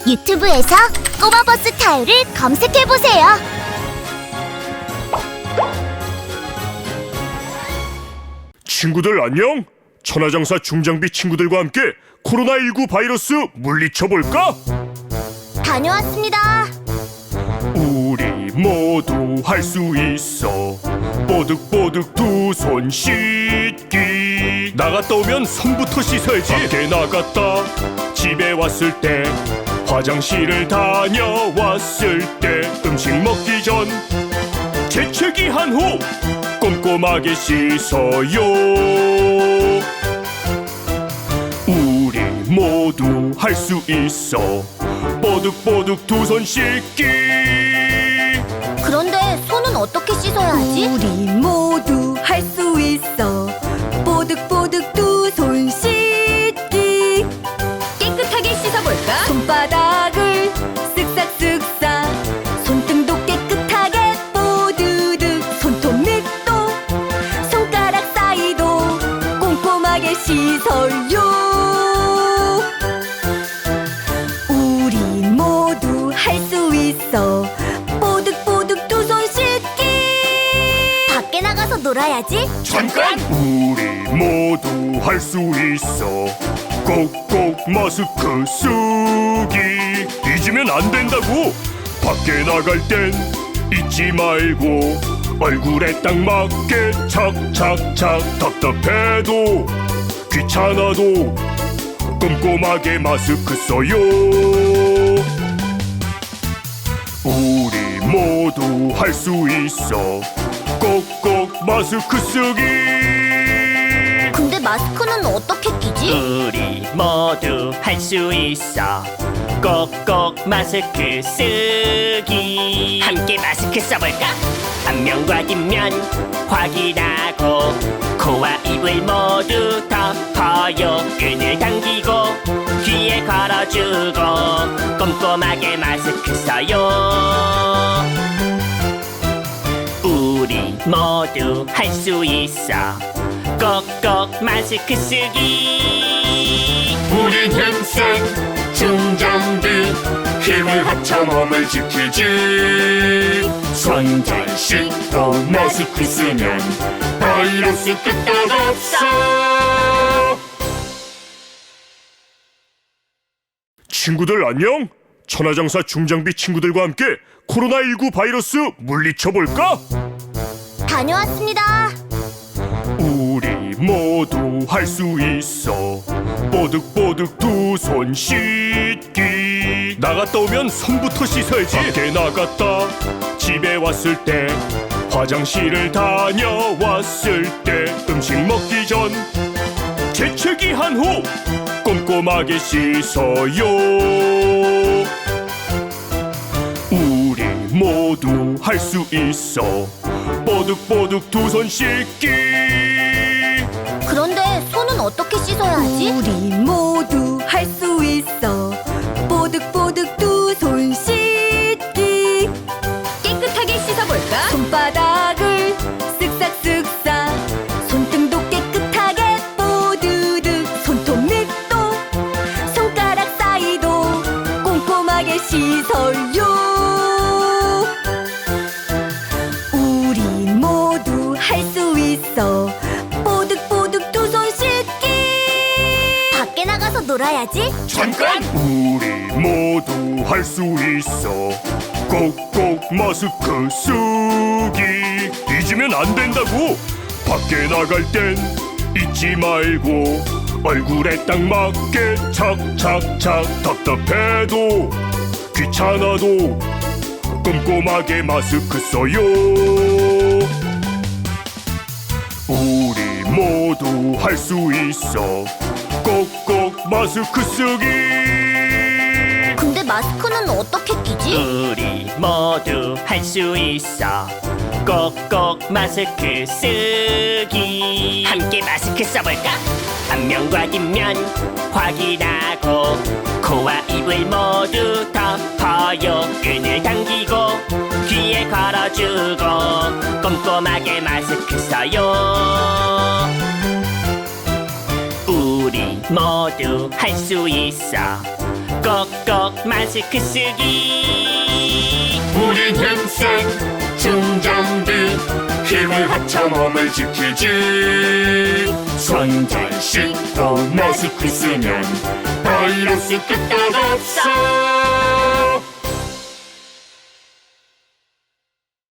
유튜브에서 꼬마버스 타요를 검색해보세요. 친구들 안녕? 천하장사 중장비 친구들과 함께 코로나19 바이러스 물리쳐볼까? 다녀왔습니다. 우리 모두 할 수 있어. 뽀득뽀득 두 손 씻기. 나갔다 오면 손부터 씻어야지. 밖에 나갔다 집에 왔을 때, 화장실을 다녀왔을 때, 음식 먹기 전 재채기 한 후 꼼꼼하게 씻어요. 우리 모두 할 수 있어. 뽀득뽀득 두 손 씻기. 그런데 손은 어떻게 씻어야 하지? 우리 모두 할 수 있어. 뽀득뽀득 두 손 씻기. 깨끗하게 씻어볼까? 손바닥을 쓱싹쓱싹, 손등도 깨끗하게 뽀드득, 손톱 밑도 손가락 사이도 꼼꼼하게 씻어요. 우리 모두 할 수 있어. 뽀득뽀득 두 손 씻기. 밖에 나가서 놀아야지. 잠깐! 우리 모두 할 수 있어. 꼭꼭 마스크 쓰기. 잊으면 안 된다고. 밖에 나갈 땐 잊지 말고 얼굴에 딱 맞게 착착착. 답답해도 귀찮아도 꼼꼼하게 마스크 써요. 우리 모두 할 수 있어. 꼭꼭 마스크 쓰기. 근데 마스크는 어떻게 끼지? 우리 모두 할 수 있어. 꼭꼭 마스크 쓰기. 함께 마스크 써볼까? 앞면과 뒷면 확인하고, 코와 입을 모두 덮어요. 끈을 당기고 귀에 걸어주고 꼼꼼하게 마스크 써요. 우리 모두 할 수 있어. 꼭꼭 마스크 쓰기. 우린 힘센 중장비, 힘을 합쳐 몸을 지키지. 손 잘 씻고 마스크 쓰면 바이러스 끝없어. 친구들 안녕? 천하장사 중장비 친구들과 함께 코로나19 바이러스 물리쳐볼까? 다녀왔습니다. 우리 모두 할 수 있어. 뽀득뽀득 두 손 씻기. 나갔다 오면 손부터 씻어야지. 밖에 나갔다 집에 왔을 때, 화장실을 다녀왔을 때, 음식 먹기 전 재채기 한 후 꼼꼼하게 씻어요. 우리 모두 할 수 있어. 뽀득뽀득 두 손 씻기. 그런데 손은 어떻게 씻어야 하지? 우리 모두 할 수 있어. 뽀득뽀득 두 손 씻기. 깨끗하게 씻어볼까? 손바닥을 쓱싹쓱싹, 손등도 깨끗하게 뽀드득, 손톱 밑도 손가락 사이도 꼼꼼하게 씻어요. 우리 모두 할 수 있어. 뽀득뽀득 두 손 씻기. 밖에 나가서 놀아야지. 잠깐! 우리 모두 할 수 있어. 꼭꼭 마스크 쓰기. 잊으면 안 된다고. 밖에 나갈 땐 잊지 말고 얼굴에 딱 맞게 착착착. 답답해도 귀찮아도 꼼꼼하게 마스크 써요. 우리 모두 할 수 있어. 꼭꼭 마스크 쓰기. 근데 마스크는 어떻게 끼지? 우리 모두 할 수 있어. 꼭꼭 마스크 쓰기. 함께 마스크 써볼까? 앞면과 뒷면 확인하고, 코와 입을 모두 덮어요. 끈을 당기고 귀에 걸어주고 꼼꼼하게 마스크 써요. 우리 모두 할 수 있어. 꼭꼭 마스크 쓰기. 우린 힘센 중장비 힘을 합쳐 몸을 지키지. 손 잘 씻고 마스크 쓰면 바이러스 끄떡 없어.